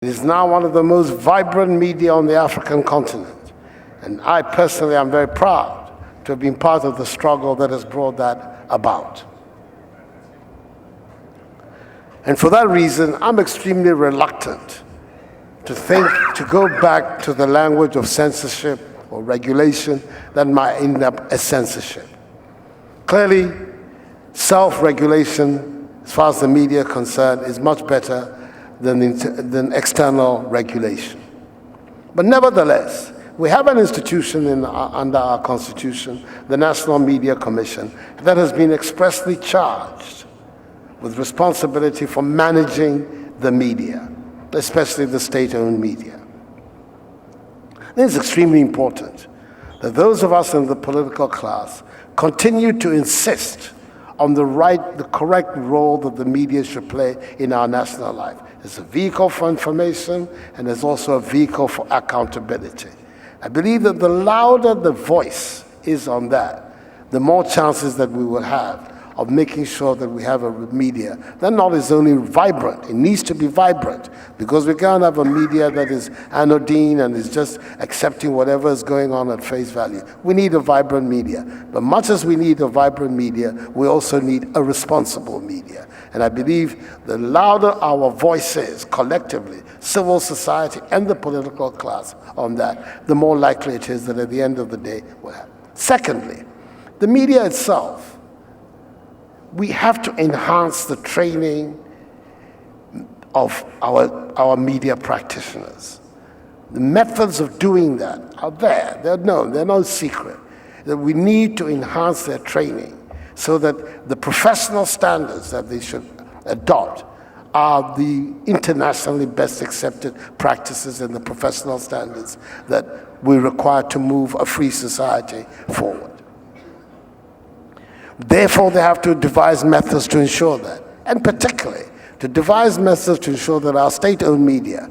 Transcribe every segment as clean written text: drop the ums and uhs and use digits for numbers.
It is now one of the most vibrant media on the African continent. And I personally am very proud to have been part of the struggle that has brought that about. And for that reason, I'm extremely reluctant to go back to the language of censorship or regulation that might end up as censorship. Clearly, self-regulation, as far as the media is concerned, is much better than external regulation. But nevertheless, we have an institution under our Constitution, the National Media Commission, that has been expressly charged with responsibility for managing the media, especially the state-owned media. It is extremely important that those of us in the political class continue to insist on the correct role that the media should play in our national life. It's a vehicle for information, and it's also a vehicle for accountability. I believe that the louder the voice is on that, the more chances that we will have of making sure that we have a media that not is only vibrant, it needs to be vibrant, because we can't have a media that is anodyne and is just accepting whatever is going on at face value. We need a vibrant media. But much as we need a vibrant media, we also need a responsible media. And I believe the louder our voice is collectively, civil society and the political class on that, the more likely it is that at the end of the day we'll have. Secondly, the media itself. We have to enhance the training of our media practitioners. The methods of doing that are there. They're known. They're no secret. That we need to enhance their training so that the professional standards that they should adopt are the internationally best accepted practices and the professional standards that we require to move a free society forward. Therefore, they have to devise methods to ensure that, and particularly to devise methods to ensure that our state-owned media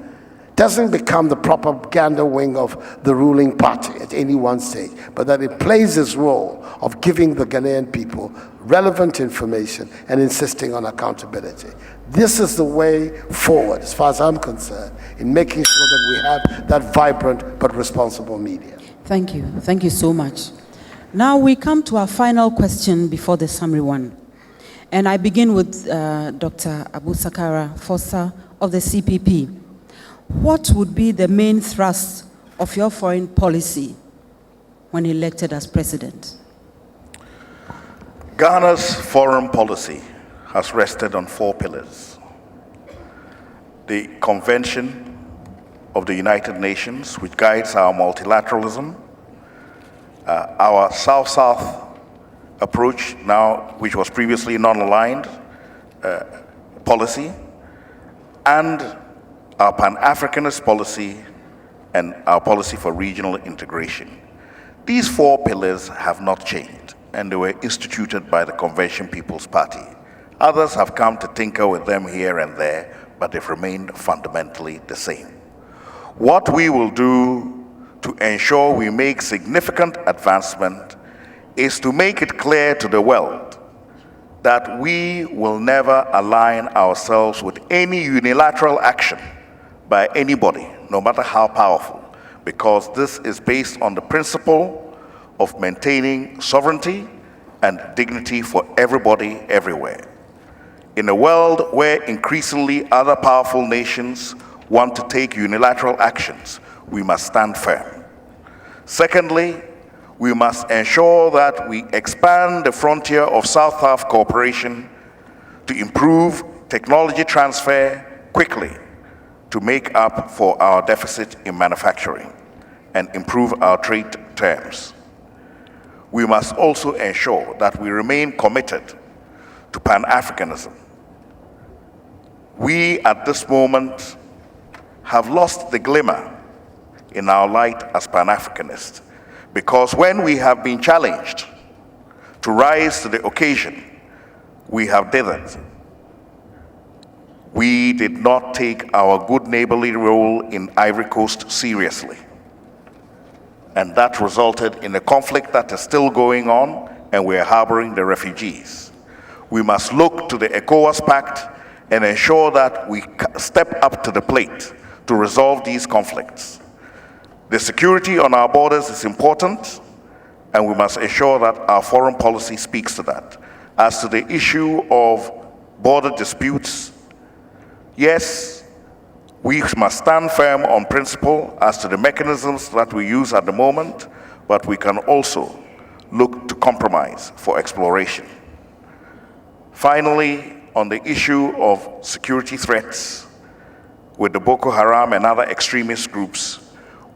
doesn't become the propaganda wing of the ruling party at any one stage, but that it plays its role of giving the Ghanaian people relevant information and insisting on accountability. This is the way forward, as far as I'm concerned, in making sure that we have that vibrant but responsible media. Thank you. Thank you so much. Now we come to our final question before the summary one. And I begin with Dr. Abu Sakara Fossa of the CPP. What would be the main thrust of your foreign policy when elected as president? Ghana's foreign policy has rested on 4 pillars. The Convention of the United Nations, which guides our multilateralism, our South-South approach now, which was previously non-aligned policy, and our Pan-Africanist policy and our policy for regional integration. These 4 pillars have not changed, and they were instituted by the Convention People's Party. Others have come to tinker with them here and there, but they've remained fundamentally the same. What we will do to ensure we make significant advancement is to make it clear to the world that we will never align ourselves with any unilateral action by anybody, no matter how powerful, because this is based on the principle of maintaining sovereignty and dignity for everybody, everywhere. In a world where increasingly other powerful nations want to take unilateral actions, we must stand firm. Secondly, we must ensure that we expand the frontier of South-South cooperation to improve technology transfer quickly to make up for our deficit in manufacturing and improve our trade terms. We must also ensure that we remain committed to Pan-Africanism. We, at this moment, have lost the glimmer in our light as Pan-Africanists, because when we have been challenged to rise to the occasion, we have dithered. We did not take our good neighborly role in Ivory Coast seriously, and that resulted in a conflict that is still going on, and we are harboring the refugees. We must look to the ECOWAS Pact and ensure that we step up to the plate to resolve these conflicts. The security on our borders is important, and we must ensure that our foreign policy speaks to that. As to the issue of border disputes, yes, we must stand firm on principle as to the mechanisms that we use at the moment, but we can also look to compromise for exploration. Finally, on the issue of security threats with the Boko Haram and other extremist groups,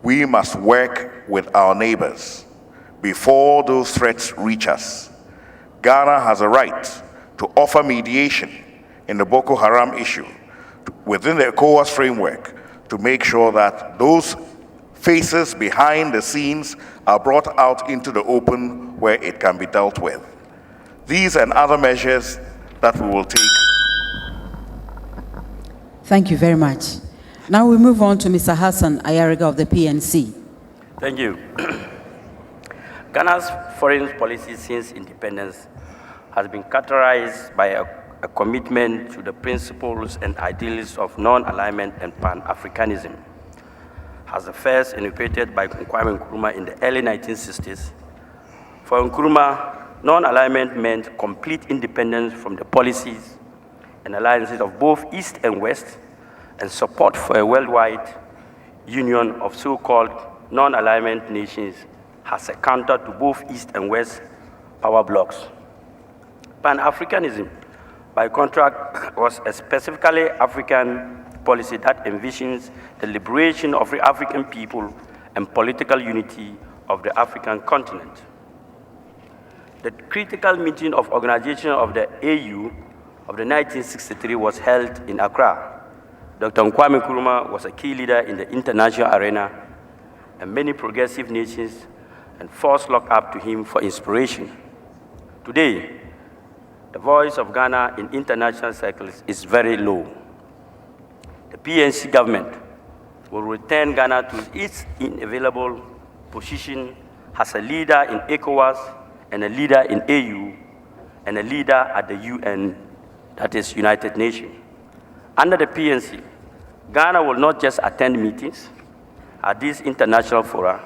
we must work with our neighbors before those threats reach us. Ghana has a right to offer mediation in the Boko Haram issue within the ECOWAS framework to make sure that those faces behind the scenes are brought out into the open where it can be dealt with. These and other measures that we will take. Thank you very much. Now we move on to Mr. Hassan Ayariga of the PNC. Thank you. Ghana's foreign policy since independence has been characterized by a commitment to the principles and ideals of non-alignment and Pan-Africanism. As the first initiated by Kwame Nkrumah in the early 1960s, for Nkrumah, non-alignment meant complete independence from the policies and alliances of both East and West, and support for a worldwide union of so-called non-alignment nations as a counter to both East and West power blocs. Pan-Africanism, by contrast, was a specifically African policy that envisions the liberation of the African people and political unity of the African continent. The critical meeting of organization of the AU of the 1963 was held in Accra. Dr. Kwame Nkrumah was a key leader in the international arena, and many progressive nations and forces looked up to him for inspiration. Today, the voice of Ghana in international circles is very low. The PNC government will return Ghana to its inavailable position as a leader in ECOWAS and a leader in AU and a leader at the UN, that is United Nations. Under the PNC, Ghana will not just attend meetings at these international fora.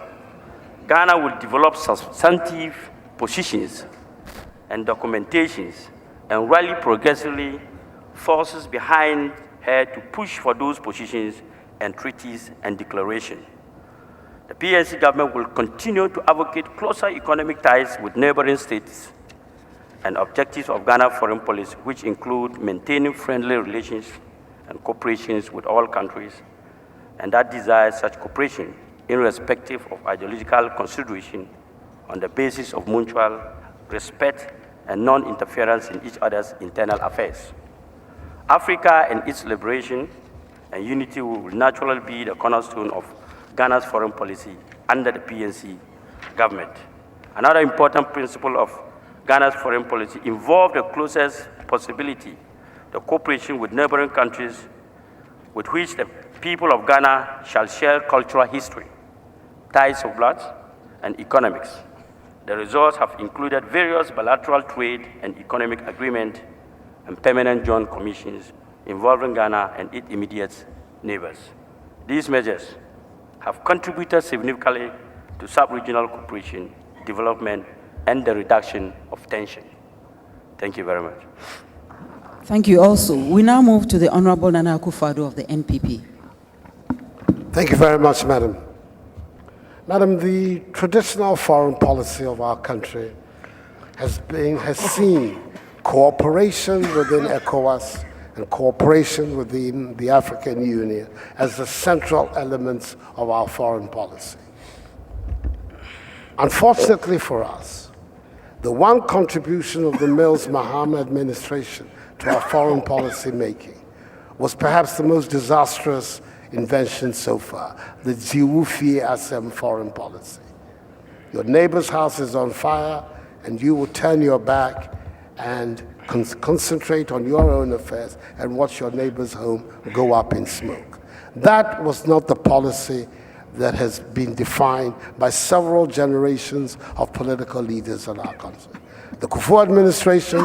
Ghana will develop substantive positions and documentations and rally progressively forces behind her to push for those positions and treaties and declarations. The PNC government will continue to advocate closer economic ties with neighboring states and objectives of Ghana foreign policy, which include maintaining friendly relations and cooperations with all countries, and that desires such cooperation irrespective of ideological consideration on the basis of mutual respect and non-interference in each other's internal affairs. Africa and its liberation and unity will naturally be the cornerstone of Ghana's foreign policy under the PNC government. Another important principle of Ghana's foreign policy involved the closest possibility, the cooperation with neighboring countries with which the people of Ghana shall share cultural history, ties of blood, and economics. The results have included various bilateral trade and economic agreements and permanent joint commissions involving Ghana and its immediate neighbors. These measures have contributed significantly to sub-regional cooperation, development, and the reduction of tension. Thank you very much. Thank you also. We now move to the Honorable Nana Akufo-Addo of the NPP. Thank you very much, Madam. Madam, the traditional foreign policy of our country has seen cooperation within ECOWAS and cooperation within the African Union as the central elements of our foreign policy. Unfortunately for us, the one contribution of the Mills Mahama administration to our foreign policy making was perhaps the most disastrous invention so far, the Jiwufi Asem foreign policy. Your neighbor's house is on fire, and you will turn your back and concentrate on your own affairs and watch your neighbor's home go up in smoke. That was not the policy that has been defined by several generations of political leaders in our country. The Kufuor administration,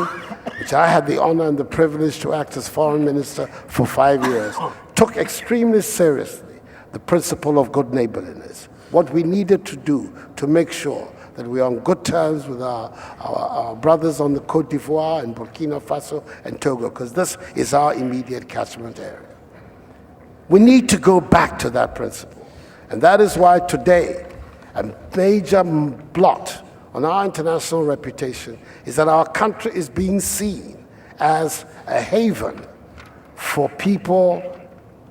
which I had the honor and the privilege to act as foreign minister for 5 years, took extremely seriously the principle of good neighborliness. What we needed to do to make sure that we are on good terms with our brothers on the Côte d'Ivoire and Burkina Faso and Togo, because this is our immediate catchment area. We need to go back to that principle. And that is why today, a major blot on our international reputation is that our country is being seen as a haven for people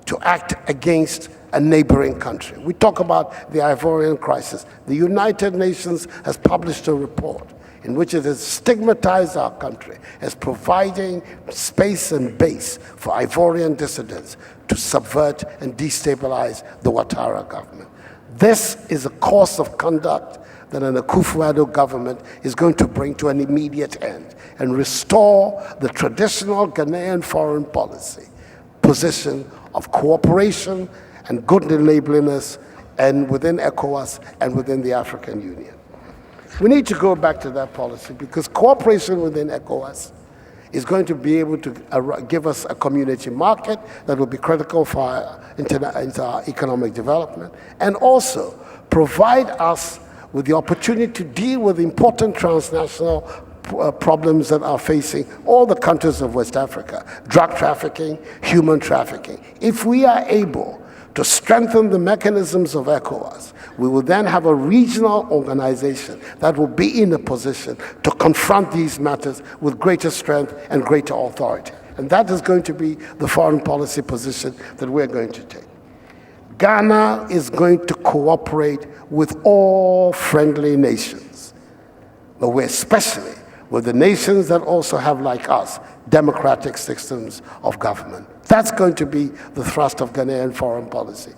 to act against a neighboring country. We talk about the Ivorian crisis. The United Nations has published a report in which it has stigmatized our country as providing space and base for Ivorian dissidents to subvert and destabilize the Ouattara government. This is a course of conduct that an Akufo-Addo government is going to bring to an immediate end and restore the traditional Ghanaian foreign policy position of cooperation and good neighborliness, and within ECOWAS and within the African Union. We need to go back to that policy because cooperation within ECOWAS is going to be able to give us a community market that will be critical for our economic development, and also provide us with the opportunity to deal with important transnational problems that are facing all the countries of West Africa: drug trafficking, human trafficking. If we are able to strengthen the mechanisms of ECOWAS, we will then have a regional organization that will be in a position to confront these matters with greater strength and greater authority. And that is going to be the foreign policy position that we're going to take. Ghana is going to cooperate with all friendly nations, but we're especially with the nations that also have, like us, democratic systems of government. That's going to be the thrust of Ghanaian foreign policy,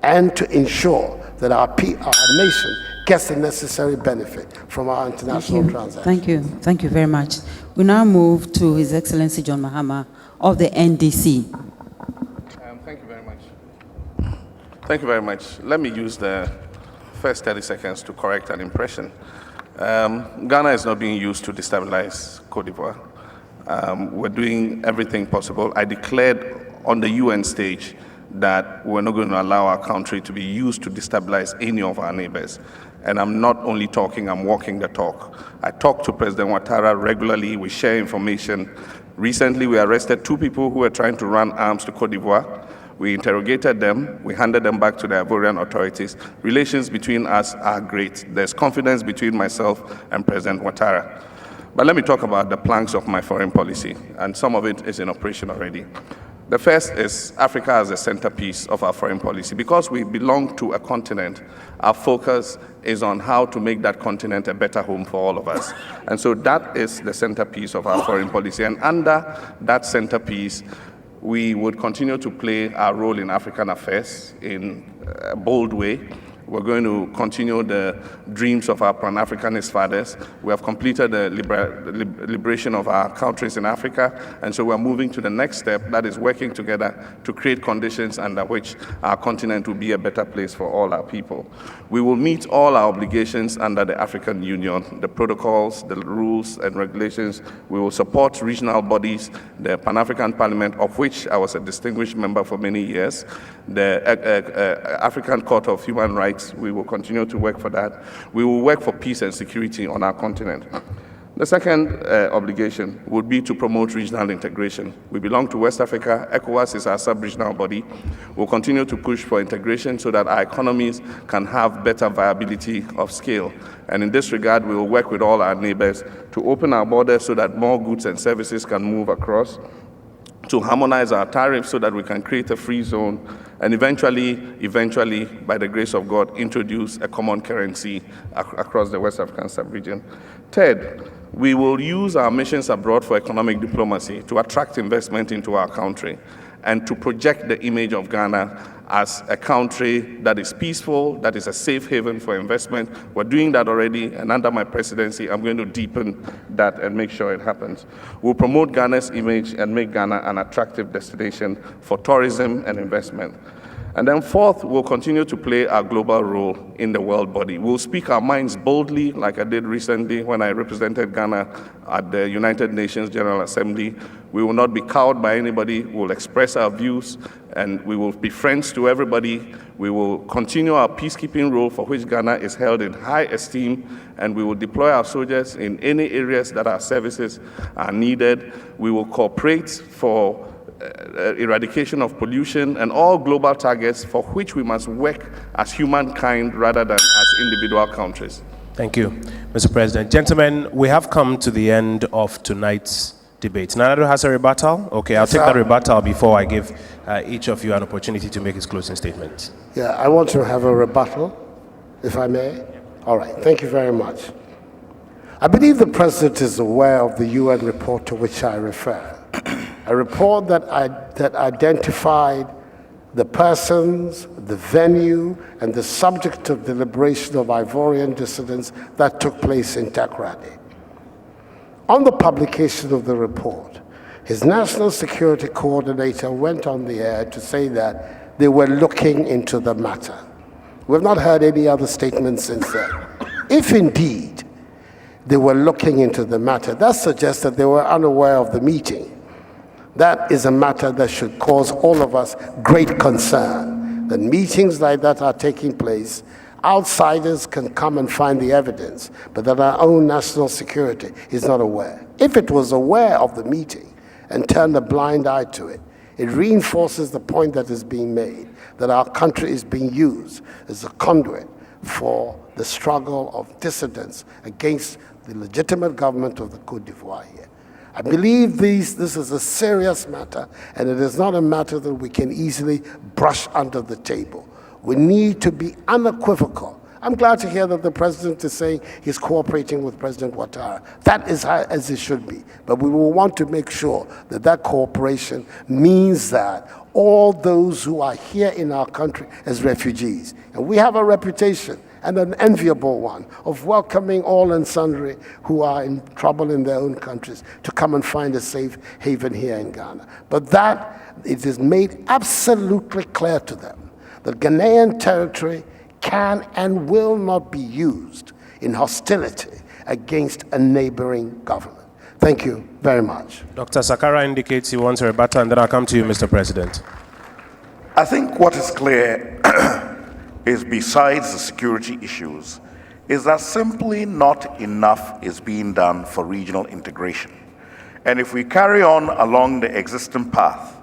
and to ensure that our nation gets the necessary benefit from our international transactions. Thank you very much. We now move to His Excellency John Mahama of the NDC. Thank you very much. Thank you very much. Let me use the first 30 seconds to correct an impression. Ghana is not being used to destabilize Côte d'Ivoire. We're doing everything possible. I declared on the UN stage that we're not going to allow our country to be used to destabilize any of our neighbors. And I'm not only talking, I'm walking the talk. I talk to President Ouattara regularly, we share information. Recently, we arrested 2 people who were trying to run arms to Côte d'Ivoire. We interrogated them, we handed them back to the Ivorian authorities. Relations between us are great. There's confidence between myself and President Ouattara. But let me talk about the planks of my foreign policy, and some of it is in operation already. The first is Africa as the centerpiece of our foreign policy. Because we belong to a continent, our focus is on how to make that continent a better home for all of us. And so that is the centerpiece of our foreign policy. And under that centerpiece, we would continue to play our role in African affairs in a bold way. We're going to continue the dreams of our Pan-Africanist fathers. We have completed the liberation of our countries in Africa, and so we're moving to the next step, that is working together to create conditions under which our continent will be a better place for all our people. We will meet all our obligations under the African Union, the protocols, the rules and regulations. We will support regional bodies, the Pan-African Parliament, of which I was a distinguished member for many years, the African Court of Human Rights. We will continue to work for that. We will work for peace and security on our continent. The second obligation would be to promote regional integration. We belong to West Africa. ECOWAS is our sub-regional body. We'll continue to push for integration so that our economies can have better viability of scale. And in this regard, we will work with all our neighbors to open our borders so that more goods and services can move across, to harmonize our tariffs so that we can create a free zone, and eventually, by the grace of God, introduce a common currency across the West African sub-region. Third, we will use our missions abroad for economic diplomacy to attract investment into our country and to project the image of Ghana as a country that is peaceful, that is a safe haven for investment. We're doing that already, and under my presidency, I'm going to deepen that and make sure it happens. We'll promote Ghana's image and make Ghana an attractive destination for tourism and investment. And then fourth, we'll continue to play our global role in the world body. We'll speak our minds boldly, like I did recently when I represented Ghana at the United Nations General Assembly. We will not be cowed by anybody. We'll express our views, and we will be friends to everybody. We will continue our peacekeeping role, for which Ghana is held in high esteem, and we will deploy our soldiers in any areas that our services are needed. We will cooperate for eradication of pollution and all global targets for which we must work as humankind rather than as individual countries. Thank you, Mr. President. Gentlemen, we have come to the end of tonight's debate. Nanado has a rebuttal. Okay, I'll take that rebuttal before I give each of you an opportunity to make his closing statement. Yeah, I want to have a rebuttal, if I may. All right, thank you very much. I believe the President is aware of the UN report to which I refer. A report that identified the persons, the venue, and the subject of deliberation of Ivorian dissidents that took place in Takoradi. On the publication of the report, his National Security Coordinator went on the air to say that they were looking into the matter. We've not heard any other statement since then. If indeed they were looking into the matter, that suggests that they were unaware of the meeting. That is a matter that should cause all of us great concern, that meetings like that are taking place. Outsiders can come and find the evidence, but that our own national security is not aware. If it was aware of the meeting and turned a blind eye to it, it reinforces the point that is being made, that our country is being used as a conduit for the struggle of dissidents against the legitimate government of the Côte d'Ivoire here. I believe this is a serious matter, and it is not a matter that we can easily brush under the table. We need to be unequivocal. I'm glad to hear that the President is saying he's cooperating with President Ouattara. That is as it should be. But we will want to make sure that that cooperation means that all those who are here in our country as refugees, and we have a reputation, and an enviable one, of welcoming all and sundry who are in trouble in their own countries to come and find a safe haven here in Ghana. But that it is made absolutely clear to them that Ghanaian territory can and will not be used in hostility against a neighboring government. Thank you very much. Dr. Sakara indicates he wants a rebuttal, and then I'll come to you, Mr. President. I think what is clear is, besides the security issues, is that simply not enough is being done for regional integration. And if we carry on along the existing path,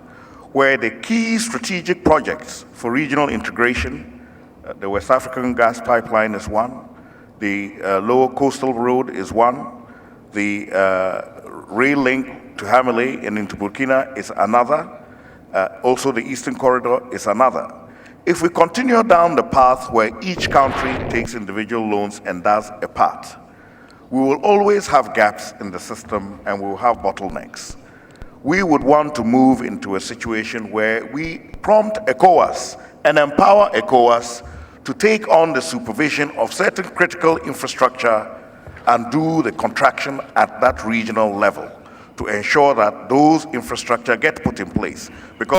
where the key strategic projects for regional integration, the West African gas pipeline is one, the Lower Coastal Road is one, the rail link to Hamile and into Burkina is another, also the Eastern Corridor is another. If we continue down the path where each country takes individual loans and does a part, we will always have gaps in the system and we will have bottlenecks. We would want to move into a situation where we prompt ECOWAS and empower ECOWAS to take on the supervision of certain critical infrastructure and do the contraction at that regional level to ensure that those infrastructure get put in place. Because